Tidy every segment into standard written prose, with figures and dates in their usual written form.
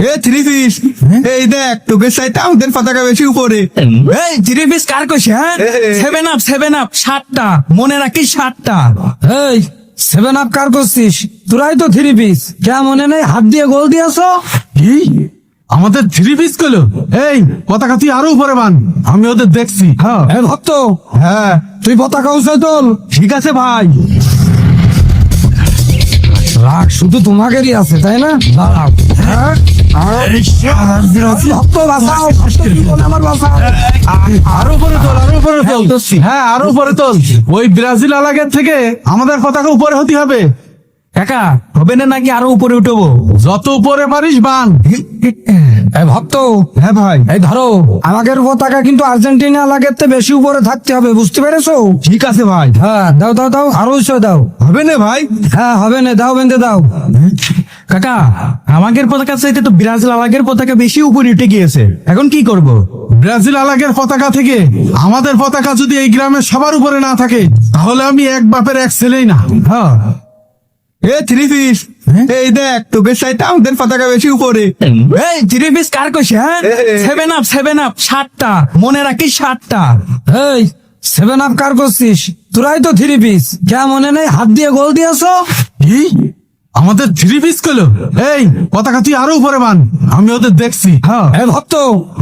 A three piece, এই দেখ তোকে চাইতে আমাদের পতাকা বেশি উপরে। এই থ্রি পিস কার কইছে? হ্যাঁ, 7 আপ 7টা, মনে রাখিস 7টা। এই 7 আপ কার করছিস? তোরাই তো থ্রি পিস, কে মনে নেই? হাত দিয়ে গোল দিয়েছো। কি আমাদের থ্রি পিস গুলো? এই পতাকা তুই আরো উপরে বান, আমি ওদের দেখছি। হ্যাঁ এ ভক্ত, হ্যাঁ তুই পতাকা উঁচাই তোল। ঠিক আছে ভাই। রাগ শুধু তোমাকেরই আছে, তাই না? দাঁড়াও। হ্যাঁ? ভক্ত বাঁচাও, ভক্ত জীবনে আমার বাঁচাও। আরো উপরে তোল, আরো উপরে তোল। হ্যাঁ আরো উপরে তোল। ওই ব্রাজিল আলাগের থেকে আমাদের পতাকা উপরে হতে হবে। কাকা হবে না নাকি আরো উপরে উঠবো? যত উপরে পারিস বান। এই ভক্ত, হ্যাঁ ভাই, এই ধরো, আমাদের পতাকা কিন্তু আর্জেন্টিনা লাগের থেকে বেশি উপরে থাকতে হবে, বুঝতে পেরেছো? ঠিক আছে ভাই। হ্যাঁ, দাও দাও দাও, আরো উঁচু দাও। হবে না ভাই? হ্যাঁ হবে না, দাও বেঁধে দাও। কাকা আমাদের পতাকা চাইতে তো ব্রাজিল আলাগের পতাকা বেশি উপরে উঠে গিয়েছে, এখন কি করব? ব্রাজিল আলাগের পতাকা থেকে আমাদের পতাকা যদি এই গ্রামের সবার উপরে না থাকে, তাহলে আমি এক বাপের এক ছেলেই না। হ্যাঁ এ থ্রি পিস, এই দেখ তোকে চাইতে আমাদের পতাকা বেশি উপরে। এই থ্রি পিস কার কইছে? হ্যাঁ, 7 আপ 7টা, মনে রাখিস 7টা। এই 7 আপ কার করছিস? তোরাই তো থ্রি পিস, কে মনে নেই? হাত দিয়ে গোল দিয়েছো। কি আমাদের থ্রি পিস গুলো? এই পতাকা তুই আরো উপরে বান, আমি ওদের দেখছি। হ্যাঁ এ ভক্ত,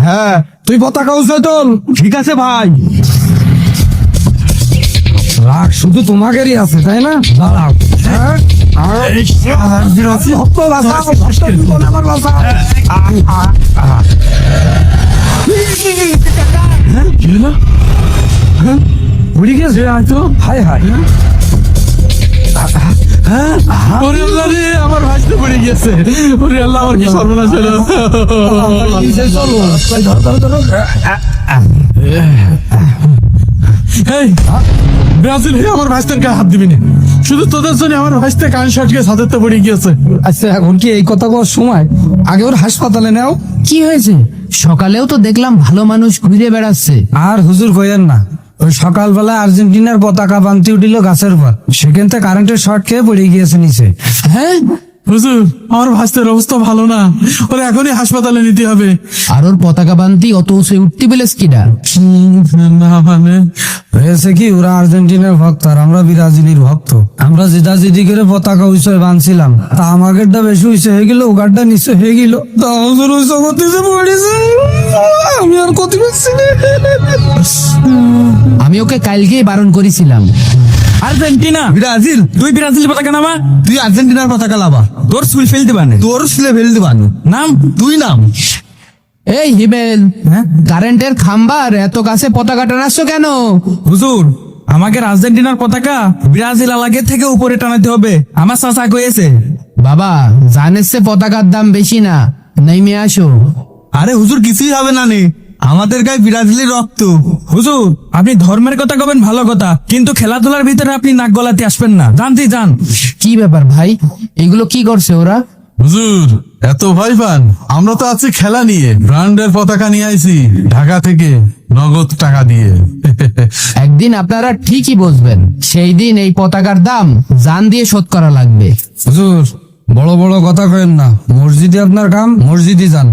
হ্যাঁ তুই পতাকা উঁচাই তোল। ঠিক আছে ভাই। রাগ শুধু তোমাকেরই আছে, তাই না? দাঁড়াও। হ্যাঁ? ভক্ত বাঁচাও, ভক্ত জীবনে আমার বাঁচাও। কি হলো? উড়ে গেছে হয়তো। হায় হায়। ওরে আল্লাহ রে, আমার ভাইতে পড়ে গেছে। ওরে আল্লাহ, আমার কি সর্বনাশ হলো। চলো, এই ধরো ধরো ধরো। এই ব্রাজিল হে, আমার ভাইস্তের গায়ে হাত দিবি না। শুধু তোদের জন্য আমার ভাইস্তে কান শটকে ছাদেরতে পড়ে গিয়েছে। আচ্ছা এখন কি এই কথা বলার সময়? আগে ওর হাসপাতালে নাও। কি হয়েছে? সকালেও তো দেখলাম ভালো মানুষ ঘুরে বেড়াচ্ছে। আর হুজুর কইেন না, ওই সকালবেলা আর্জেন্টিনার পতাকা বানতে উঠিল গাছের পর, সেখান থেকে কারেন্টের শর্ট খেয়ে পড়ে গিয়েছে নিচে। হ্যাঁ, হুজুর, আমার ভাইস্তের অবস্থা ভালো না, ওরা এখনই হাসপাতালে নিতে হবে। আর ওর পতাকা বানতি অত উঁচে উঠতে বলেছ কিডা? না মানে হয়েছে কি, ওরা আর্জেন্টিনার ভক্ত আর আমরা ব্রাজিলের ভক্ত। আমরা জিদি করে পতাকা উঁচে বানছিলাম, তা আমাদেরটা বেশি উঁচে হয়ে গেল, ওগারটা নিচে হয়ে গেল। তা হুজুর উঁচু করতেছে পড়েছে, আমি আর কত পারছি না। আমি ওকে কালকেই বারণ করেছিলাম। আর্জেন্টিনা, ব্রাজিল, তুই ব্রাজিল পতাকা নামা, তুই আর্জেন্টিনার পতাকা লাবা। তোর চুল ফেলতে পারে তোর ছেলে ফেলতে পারবো। নাম। তুই নাম। এই হিমেল, কারেন্টের খাম্বার এত কাছে পতাকা টানাচ্ছ কেন? হুজুর, আমাকে আর্জেন্টিনার পতাকা ব্রাজিল আলাগের থেকে উপরে টানাতে হবে, আমার চাচা কয়েছে। বাবা জানিস পতাকার দাম বেশি না, নেমে আসো। আরে হুজুর, কিছুই হবে না নে, আমাদের গায়ে ব্রাজিলের রক্ত। হুজুর, আপনি ধর্মের কথা কবেন ভালো কথা, কিন্তু খেলাধুলার ভিতরে আপনি নাক গলাতে আসবেন না, জানতে যান। কি ব্যাপার ভাই, এগুলো কি করছে ওরা? হুজুর, এত ভয় পান? আমরা তো আছি খেলা নিয়ে, ব্র্যান্ডের পতাকা নিয়ে আইছি ঢাকা থেকে নগদ টাকা দিয়ে। একদিন আপনারা ঠিকই বুঝবেন, সেই দিন এই পতাকার দাম জান দিয়ে শোধ করা লাগবে। হুজুর, বড় বড় কথা কইেন না, মসজিদে আপনার কাম, মসজিদে যান।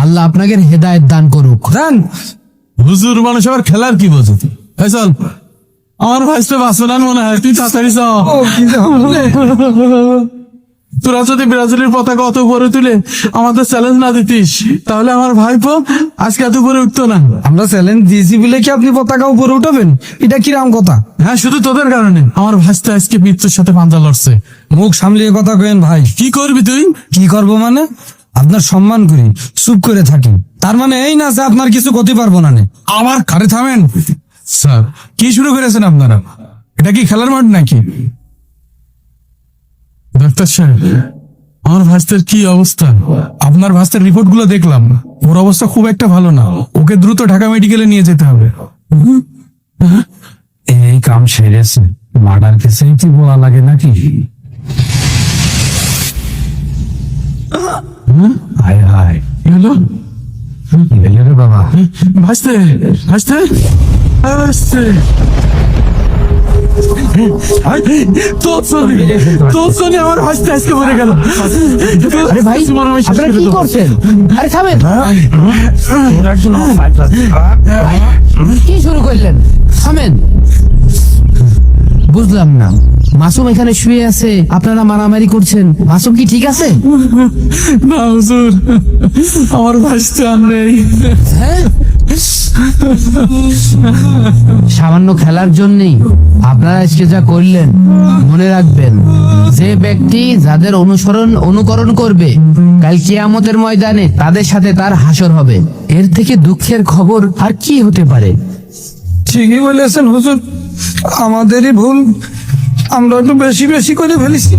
আল্লাহ আপনাকে হেদায়েত দান করুক। যান। হুজুর, মানুষ আবার খেলার কি বোঝে? এই চল, আমার ভাইস্তে বাঁচবে না মনে হয়, তুই তাড়াতাড়ি চল। তোরা যদি ব্রাজিলের পতাকা অত উপরে তুলে আমাদের চ্যালেঞ্জ না দিতিস, তাহলে আমার ভাইপো আজকে এত উপরে উঠতো না। আমরা চ্যালেঞ্জ দিয়েছি বলে কি আপনি পতাকা উপরে উঠাবেন? এটা কিরাম কথা? হ্যাঁ, শুধু তোদের কারণে আমার ভাইস্তে আজকে মৃত্যুর সাথে পাঞ্জা লড়ছে। মুখ সামলিয়ে কথা কইেন ভাই। কি করবি তুই? কি করব মানে? আপনার সম্মান করি, চুপ করে থাকি, তার মানে এই না যে আপনার কিছু করতে পারবো না। আমার কারে থামেন স্যার, কি শুরু করেছেন আপনারা? এটা কি খেলার মাঠ নাকি? ডাক্তার সাহেব, আমার ভাস্তের কি অবস্থা? আপনার ভাস্তের রিপোর্ট গুলো দেখলাম, ওর অবস্থা খুব একটা ভালো না, ওকে দ্রুত ঢাকা মেডিকেলে নিয়ে যেতে হবে। এই কাম সেরেছে, মার্ডার কেসেই কি বলা লাগে নাকি? হায় হায়, কি হলো? কি হলো রে বাবা? ভাস্তে ভাস্তে ভাস্তে তোর জন্য আমার ভাসতে আজকে মরে গেল। আরে ভাই তোমার আমি শেষ আপনারা করে কি দেবো। করছেন? আরে থামেন। ভাই, কি শুরু করলেন? থামেন। বুঝলাম না, মাসুম এখানে শুয়ে আছে, আপনারা মারামারি করছেন। মাসুম কি ঠিক আছে? না হুজুর, আমার ভাসতে আর নেই। হ্যাঁ? সামান্য খেলার জন্যই আপনারা আজকে যা করলেন, মনে রাখবেন যে ব্যক্তি যাদের অনুকরণ করবে, কাল কিয়ামতের ময়দানে তাদের সাথে তার হাসর হবে। এর থেকে দুঃখের খবর আর কি হতে পারে? ঠিকই বলেছেন হুজুর, আমাদেরই ভুল, আমরা একটু বেশি বেশি করে ফেলেছি।